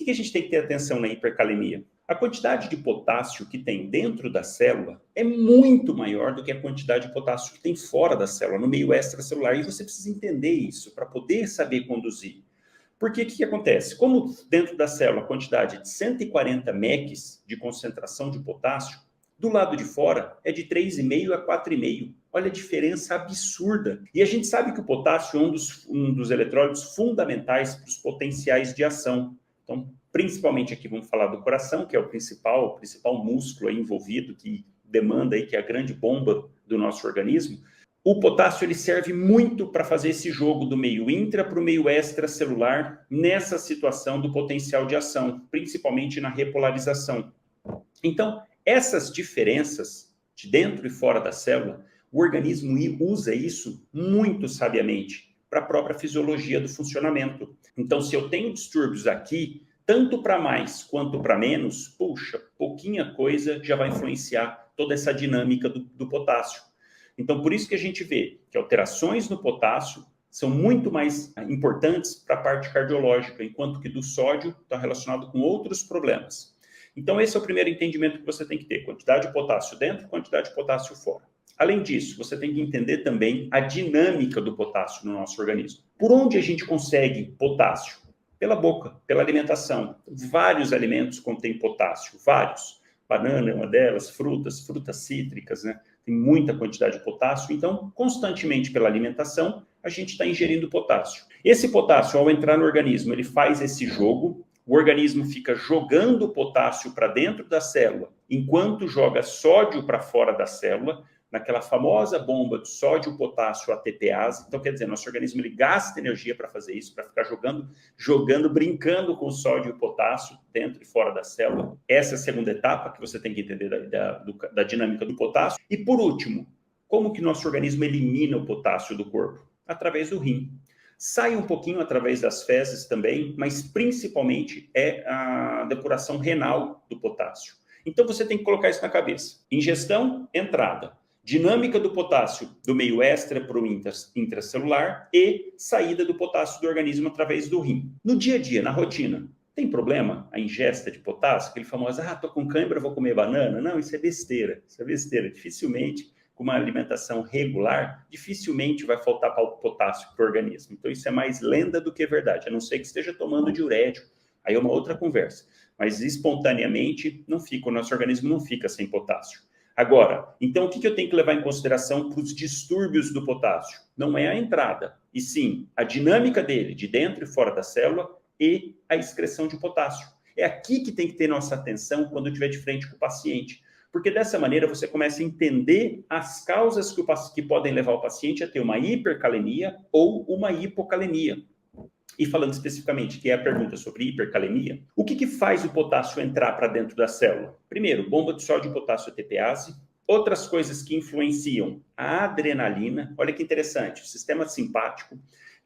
que a gente tem que ter atenção na hipercalemia? A quantidade de potássio que tem dentro da célula é muito maior do que a quantidade de potássio que tem fora da célula, no meio extracelular. E você precisa entender isso para poder saber conduzir. Porque o que acontece? Como dentro da célula a quantidade é de 140 mEq de concentração de potássio, do lado de fora é de 3,5 a 4,5. Olha a diferença absurda. E a gente sabe que o potássio é um dos eletrólitos fundamentais para os potenciais de ação. Então, principalmente aqui vamos falar do coração, que é o principal músculo aí envolvido, que demanda aí, que é a grande bomba do nosso organismo. O potássio ele serve muito para fazer esse jogo do meio intra para o meio extracelular nessa situação do potencial de ação, principalmente na repolarização. Então, essas diferenças de dentro e fora da célula, o organismo usa isso muito sabiamente para a própria fisiologia do funcionamento. Então, se eu tenho distúrbios aqui, tanto para mais quanto para menos, puxa, pouquinha coisa já vai influenciar toda essa dinâmica do potássio. Então, por isso que a gente vê que alterações no potássio são muito mais importantes para a parte cardiológica, enquanto que do sódio está relacionado com outros problemas. Então, esse é o primeiro entendimento que você tem que ter: quantidade de potássio dentro, quantidade de potássio fora. Além disso, você tem que entender também a dinâmica do potássio no nosso organismo. Por onde a gente consegue potássio? Pela boca, pela alimentação. Vários alimentos contêm potássio, vários. Banana é uma delas, frutas cítricas, né? Tem muita quantidade de potássio. Então, constantemente pela alimentação, a gente está ingerindo potássio. Esse potássio, ao entrar no organismo, ele faz esse jogo. O organismo fica jogando o potássio para dentro da célula, enquanto joga sódio para fora da célula, naquela famosa bomba de sódio-potássio ATPase. Então, quer dizer, nosso organismo ele gasta energia para fazer isso, para ficar jogando, brincando com sódio e potássio dentro e fora da célula. Essa é a segunda etapa que você tem que entender da dinâmica do potássio. E, por último, como que nosso organismo elimina o potássio do corpo? Através do rim. Sai um pouquinho através das fezes também, mas principalmente é a depuração renal do potássio. Então, você tem que colocar isso na cabeça. Ingestão, entrada. Dinâmica do potássio do meio extra para o intracelular e saída do potássio do organismo através do rim. No dia a dia, na rotina, tem problema a ingesta de potássio? Aquele famoso, tô com cãibra, vou comer banana? Não, isso é besteira. Dificilmente, com uma alimentação regular, dificilmente vai faltar potássio para o organismo. Então, isso é mais lenda do que verdade, a não ser que esteja tomando diurético. Aí é uma outra conversa. Mas espontaneamente, o nosso organismo não fica sem potássio. Agora, então o que eu tenho que levar em consideração para os distúrbios do potássio? Não é a entrada, e sim a dinâmica dele, de dentro e fora da célula, e a excreção de potássio. É aqui que tem que ter nossa atenção quando estiver de frente com o paciente. Porque dessa maneira você começa a entender as causas que podem levar o paciente a ter uma hipercalemia ou uma hipocalemia. E falando especificamente, que é a pergunta sobre hipercalemia, o que faz o potássio entrar para dentro da célula? Primeiro, bomba de sódio e potássio ATPase. Outras coisas que influenciam a adrenalina. Olha que interessante, o sistema simpático,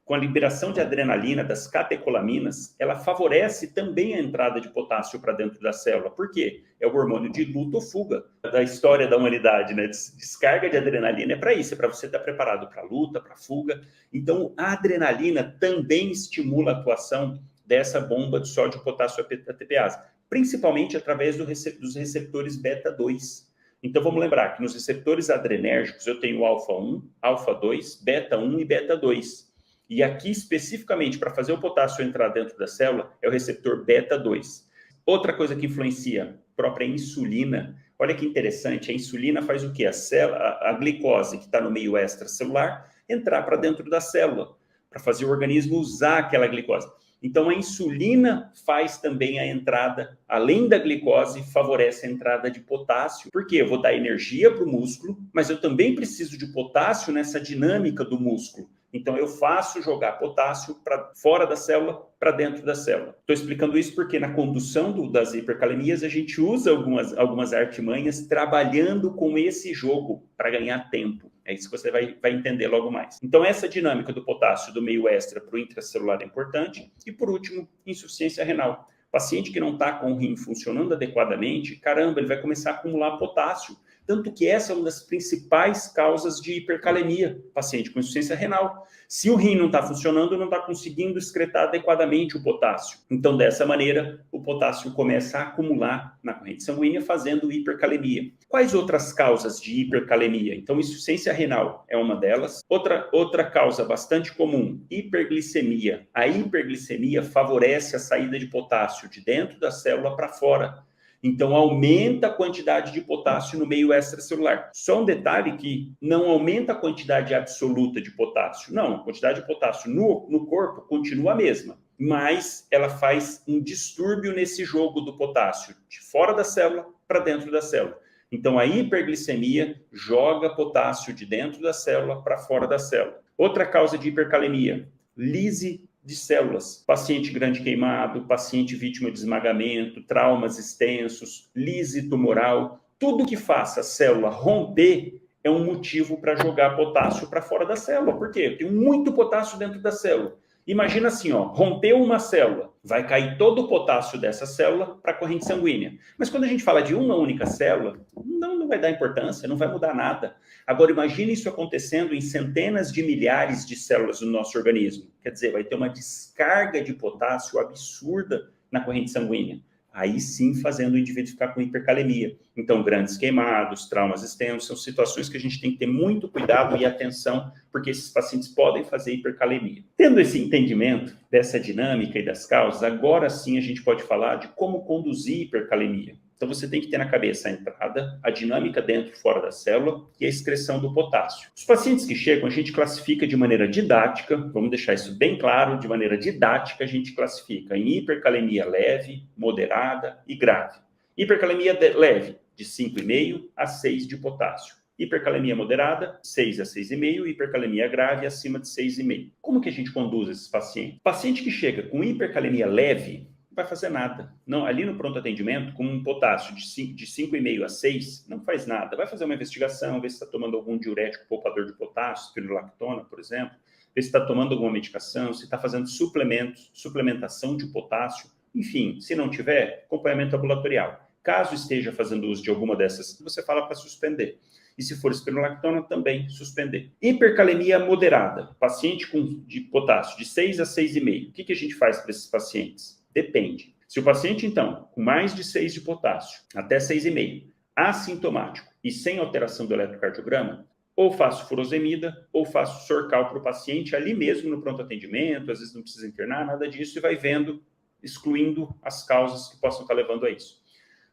com a liberação de adrenalina, das catecolaminas, ela favorece também a entrada de potássio para dentro da célula. Por quê? É o hormônio de luta ou fuga da história da humanidade, né? Descarga de adrenalina é para isso, é para você estar preparado para a luta, para a fuga. Então, a adrenalina também estimula a atuação dessa bomba de sódio e potássio ATPase, principalmente através dos receptores beta-2. Então, vamos lembrar que nos receptores adrenérgicos eu tenho alfa-1, alfa-2, beta-1 e beta-2. E aqui, especificamente, para fazer o potássio entrar dentro da célula, é o receptor beta-2. Outra coisa que influencia, a própria insulina. Olha que interessante, a insulina faz o quê? A glicose, que está no meio extracelular, entrar para dentro da célula, para fazer o organismo usar aquela glicose. Então, a insulina faz também a entrada, além da glicose, favorece a entrada de potássio. Porque eu vou dar energia para o músculo, mas eu também preciso de potássio nessa dinâmica do músculo. Então, eu faço jogar potássio para fora da célula, para dentro da célula. Estou explicando isso porque na condução das hipercalemias, a gente usa algumas artimanhas trabalhando com esse jogo para ganhar tempo. É isso que você vai entender logo mais. Então, essa dinâmica do potássio do meio extra para o intracelular é importante. E, por último, insuficiência renal. Paciente que não está com o rim funcionando adequadamente, caramba, ele vai começar a acumular potássio. Tanto que essa é uma das principais causas de hipercalemia, paciente com insuficiência renal. Se o rim não está funcionando, não está conseguindo excretar adequadamente o potássio. Então, dessa maneira, o potássio começa a acumular na corrente sanguínea, fazendo hipercalemia. Quais outras causas de hipercalemia? Então, insuficiência renal é uma delas. Outra causa bastante comum, hiperglicemia. A hiperglicemia favorece a saída de potássio de dentro da célula para fora. Então, aumenta a quantidade de potássio no meio extracelular. Só um detalhe que não aumenta a quantidade absoluta de potássio. Não, a quantidade de potássio no corpo continua a mesma, mas ela faz um distúrbio nesse jogo do potássio, de fora da célula para dentro da célula. Então, a hiperglicemia joga potássio de dentro da célula para fora da célula. Outra causa de hipercalemia, lise de células, paciente grande queimado, paciente vítima de esmagamento, traumas extensos, lise tumoral, tudo que faça a célula romper é um motivo para jogar potássio para fora da célula. Por quê? Tem muito potássio dentro da célula. Imagina assim, ó, rompeu uma célula, vai cair todo o potássio dessa célula para a corrente sanguínea. Mas quando a gente fala de uma única célula, não vai dar importância, não vai mudar nada. Agora, imagine isso acontecendo em centenas de milhares de células do nosso organismo. Quer dizer, vai ter uma descarga de potássio absurda na corrente sanguínea. Aí sim fazendo o indivíduo ficar com hipercalemia. Então, grandes queimados, traumas extensos, são situações que a gente tem que ter muito cuidado e atenção, porque esses pacientes podem fazer hipercalemia. Tendo esse entendimento dessa dinâmica e das causas, agora sim a gente pode falar de como conduzir hipercalemia. Então, você tem que ter na cabeça a entrada, a dinâmica dentro e fora da célula e a excreção do potássio. Os pacientes que chegam, a gente classifica de maneira didática, vamos deixar isso bem claro, de maneira didática, a gente classifica em hipercalemia leve, moderada e grave. Hipercalemia leve, de 5,5 a 6 de potássio. Hipercalemia moderada, 6 a 6,5, hipercalemia grave, acima de 6,5. Como que a gente conduz esses pacientes? Paciente que chega com hipercalemia leve, não vai fazer nada. Não, ali no pronto atendimento, com um potássio de 5,5 a 6, não faz nada. Vai fazer uma investigação, ver se está tomando algum diurético poupador de potássio, spironolactona, por exemplo, ver se está tomando alguma medicação, se está fazendo suplementação de potássio. Enfim, se não tiver, acompanhamento ambulatorial. Caso esteja fazendo uso de alguma dessas, você fala para suspender. E se for spironolactona, também suspender. Hipercalemia moderada, paciente de potássio de 6 a 6,5. O que a gente faz para esses pacientes? Depende. Se o paciente, então, com mais de 6 de potássio, até 6,5, assintomático e sem alteração do eletrocardiograma, ou faço furosemida, ou faço Sorcal para o paciente ali mesmo no pronto atendimento, às vezes não precisa internar, nada disso, e vai vendo, excluindo as causas que possam estar levando a isso.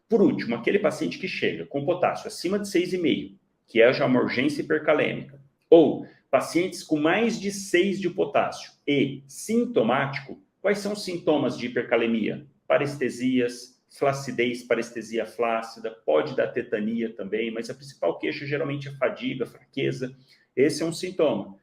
Por último, aquele paciente que chega com potássio acima de 6,5, que é já uma urgência hipercalêmica, ou pacientes com mais de 6 de potássio e sintomático. Quais são os sintomas de hipercalemia? Parestesias, flacidez, parestesia flácida, pode dar tetania também, mas a principal queixa geralmente é fadiga, fraqueza. Esse é um sintoma.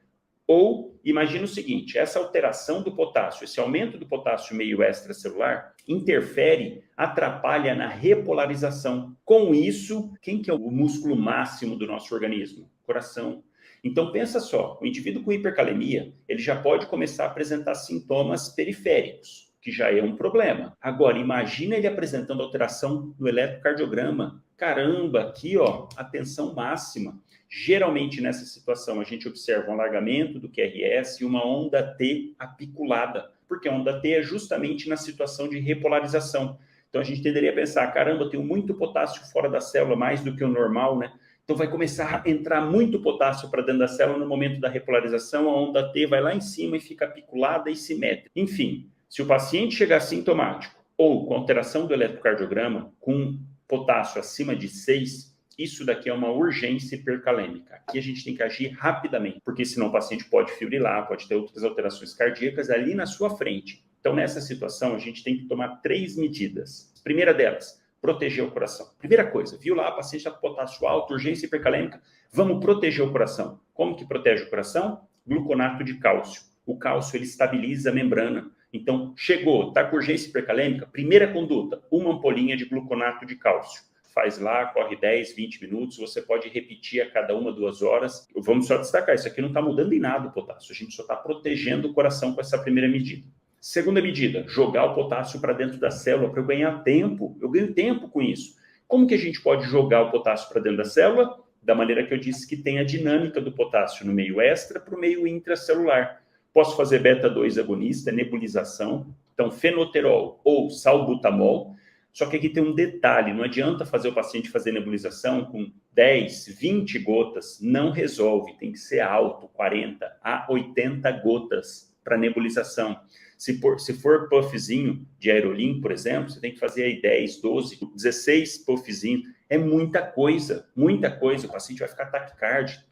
Ou, imagina o seguinte, essa alteração do potássio, esse aumento do potássio meio extracelular, interfere, atrapalha na repolarização. Com isso, quem que é o músculo máximo do nosso organismo? Coração. Então, pensa só, o indivíduo com hipercalemia, ele já pode começar a apresentar sintomas periféricos, que já é um problema. Agora, imagina ele apresentando alteração no eletrocardiograma. Caramba, aqui, ó, a tensão máxima. Geralmente, nessa situação, a gente observa um alargamento do QRS e uma onda T apiculada, porque a onda T é justamente na situação de repolarização. Então, a gente tenderia a pensar, caramba, eu tenho muito potássio fora da célula, mais do que o normal, né? Então, vai começar a entrar muito potássio para dentro da célula no momento da repolarização, a onda T vai lá em cima e fica apiculada e simétrica. Enfim, se o paciente chegar sintomático ou com alteração do eletrocardiograma, com potássio acima de 6, isso daqui é uma urgência hipercalêmica. Aqui a gente tem que agir rapidamente, porque senão o paciente pode fibrilar, pode ter outras alterações cardíacas ali na sua frente. Então, nessa situação, a gente tem que tomar 3 medidas. Primeira delas, proteger o coração. Primeira coisa, viu lá, a paciente está com potássio alto, urgência hipercalêmica, vamos proteger o coração. Como que protege o coração? Gluconato de cálcio. O cálcio, ele estabiliza a membrana. Então, chegou, está com urgência hipercalêmica, primeira conduta, uma ampolinha de gluconato de cálcio. Faz lá, corre 10, 20 minutos, você pode repetir a cada 1, 2 horas. Vamos só destacar, isso aqui não está mudando em nada o potássio, a gente só está protegendo o coração com essa primeira medida. Segunda medida, jogar o potássio para dentro da célula para eu ganhar tempo. Eu ganho tempo com isso. Como que a gente pode jogar o potássio para dentro da célula? Da maneira que eu disse, que tem a dinâmica do potássio no meio extra para o meio intracelular. Posso fazer beta-2 agonista, nebulização, então fenoterol ou salbutamol. Só que aqui tem um detalhe, não adianta fazer o paciente fazer nebulização com 10, 20 gotas, não resolve, tem que ser alto, 40 a 80 gotas para nebulização. Se for puffzinho de aerolim, por exemplo, você tem que fazer aí 10, 12, 16 puffzinhos. É muita coisa, o paciente vai ficar taquicárdico,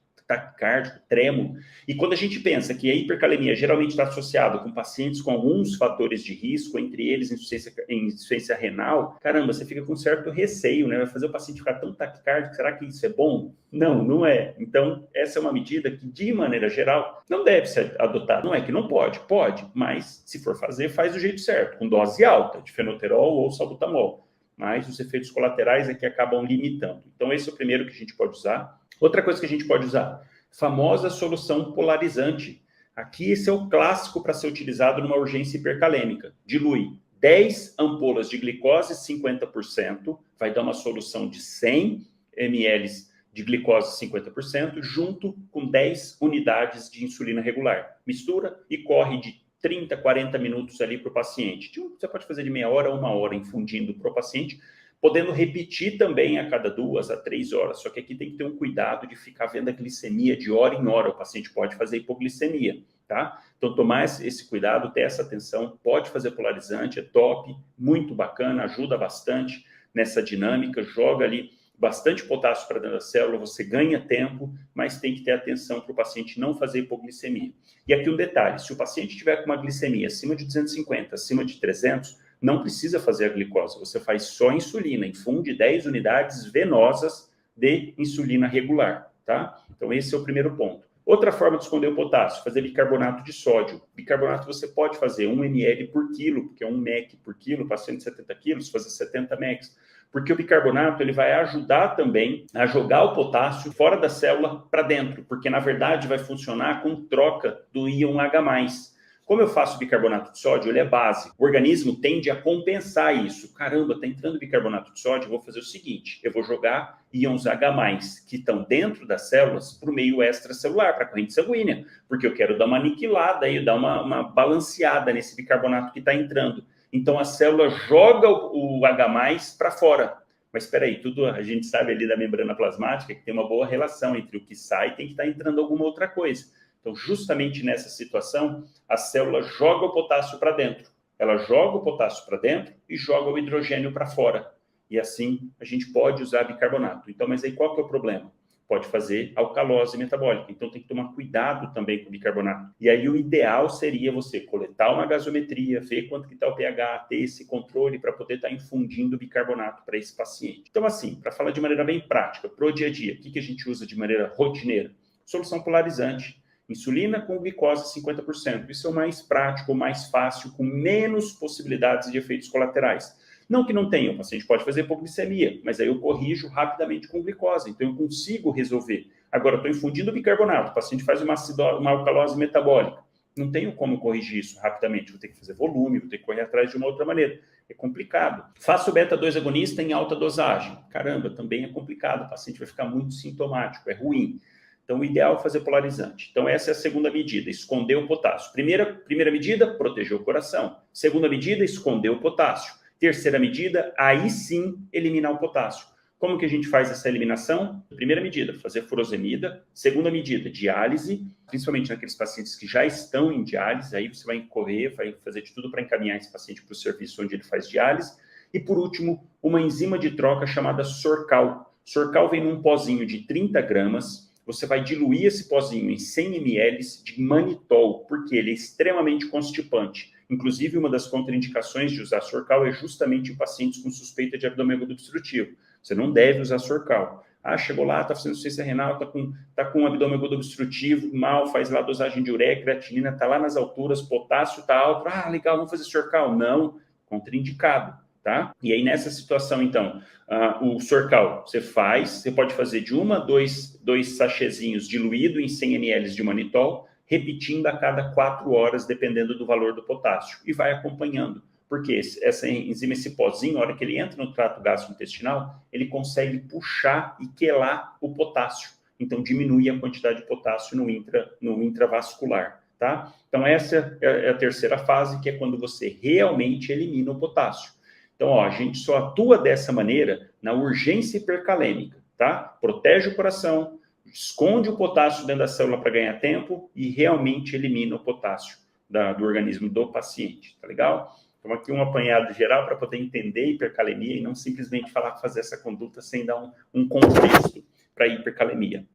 trêmulo. E quando a gente pensa que a hipercalemia geralmente está associada com pacientes com alguns fatores de risco, entre eles insuficiência renal, caramba, você fica com certo receio, né? Vai fazer o paciente ficar tão taquicárdico, será que isso é bom? Não, não é. Então, essa é uma medida que, de maneira geral, não deve ser adotada. Não é que não pode, pode, mas se for fazer, faz do jeito certo, com dose alta, de fenoterol ou salbutamol. Mas os efeitos colaterais é que acabam limitando. Então, esse é o primeiro que a gente pode usar. Outra coisa que a gente pode usar, famosa solução polarizante. Aqui esse é o clássico para ser utilizado numa urgência hipercalêmica. Dilui 10 ampolas de glicose 50%, vai dar uma solução de 100 ml de glicose 50%, junto com 10 unidades de insulina regular. Mistura e corre de 30, 40 minutos ali para o paciente. Você pode fazer de meia hora a 1 hora infundindo para o paciente, podendo repetir também a cada 2 a 3 horas. Só que aqui tem que ter um cuidado de ficar vendo a glicemia de hora em hora. O paciente pode fazer hipoglicemia, tá? Então, tomar esse cuidado, ter essa atenção, pode fazer polarizante, é top, muito bacana, ajuda bastante nessa dinâmica, joga ali bastante potássio para dentro da célula, você ganha tempo, mas tem que ter atenção para o paciente não fazer hipoglicemia. E aqui um detalhe, se o paciente tiver com uma glicemia acima de 250, acima de 300, não precisa fazer a glicose, você faz só insulina, infunde 10 unidades venosas de insulina regular, tá? Então esse é o primeiro ponto. Outra forma de esconder o potássio, fazer bicarbonato de sódio. Bicarbonato você pode fazer 1 ml por quilo, porque é 1 mEq por quilo, para 170 quilos, fazer 70 mEq. Porque o bicarbonato ele vai ajudar também a jogar o potássio fora da célula para dentro, porque na verdade vai funcionar com troca do íon H+. Como eu faço bicarbonato de sódio, ele é base. O organismo tende a compensar isso. Caramba, está entrando bicarbonato de sódio, eu vou fazer o seguinte, eu vou jogar íons H+, que estão dentro das células, para o meio extracelular, para a corrente sanguínea, porque eu quero dar uma aniquilada aí, dar uma balanceada nesse bicarbonato que está entrando. Então, a célula joga o H+, para fora. Mas espera aí, tudo a gente sabe ali da membrana plasmática que tem uma boa relação entre o que sai e tem que estar entrando alguma outra coisa. Então, justamente nessa situação, a célula joga o potássio para dentro. Ela joga o potássio para dentro e joga o hidrogênio para fora. E assim, a gente pode usar bicarbonato. Então, mas aí qual que é o problema? Pode fazer alcalose metabólica. Então, tem que tomar cuidado também com o bicarbonato. E aí, o ideal seria você coletar uma gasometria, ver quanto que está o pH, ter esse controle para poder estar infundindo bicarbonato para esse paciente. Então, assim, para falar de maneira bem prática, para o dia a dia, o que a gente usa de maneira rotineira? Solução polarizante. Insulina com glicose 50%. Isso é o mais prático, o mais fácil, com menos possibilidades de efeitos colaterais. Não que não tenha, o paciente pode fazer hipoglicemia, mas aí eu corrijo rapidamente com glicose, então eu consigo resolver. Agora, estou infundindo bicarbonato, o paciente faz uma alcalose metabólica. Não tenho como corrigir isso rapidamente, vou ter que fazer volume, vou ter que correr atrás de uma outra maneira. É complicado. Faço beta-2 agonista em alta dosagem. Caramba, também é complicado, o paciente vai ficar muito sintomático, é ruim. Então, o ideal é fazer polarizante. Então, essa é a segunda medida, esconder o potássio. Primeira medida, proteger o coração. Segunda medida, esconder o potássio. Terceira medida, aí sim, eliminar o potássio. Como que a gente faz essa eliminação? Primeira medida, fazer furosemida. Segunda medida, diálise, principalmente naqueles pacientes que já estão em diálise. Aí você vai correr, vai fazer de tudo para encaminhar esse paciente para o serviço onde ele faz diálise. E, por último, uma enzima de troca chamada Sorcal. Sorcal vem num pozinho de 30 gramas. Você vai diluir esse pozinho em 100 ml de manitol, porque ele é extremamente constipante. Inclusive, uma das contraindicações de usar Sorcal é justamente em pacientes com suspeita de abdômen agudo obstrutivo. Você não deve usar Sorcal. Ah, chegou lá, está fazendo insuficiência renal, está com abdômen agudo obstrutivo, mal, faz lá a dosagem de ureia, creatinina, está lá nas alturas, potássio está alto. Ah, legal, vamos fazer Sorcal. Não, contraindicado. Tá? E aí, nessa situação, então, o Sorcal, você pode fazer de 1 a 2 sachêzinhos diluído em 100 ml de manitol, repetindo a cada 4 horas, dependendo do valor do potássio, e vai acompanhando, Porque essa enzima, esse pozinho, na hora que ele entra no trato gastrointestinal, ele consegue puxar e quelar o potássio. Então, diminui a quantidade de potássio no intravascular, tá? Então, essa é a terceira fase, que é quando você realmente elimina o potássio. Então, ó, a gente só atua dessa maneira na urgência hipercalêmica, tá? Protege o coração, esconde o potássio dentro da célula para ganhar tempo e realmente elimina o potássio do organismo do paciente, tá legal? Então, aqui um apanhado geral para poder entender hipercalemia e não simplesmente fazer essa conduta sem dar um contexto para hipercalemia.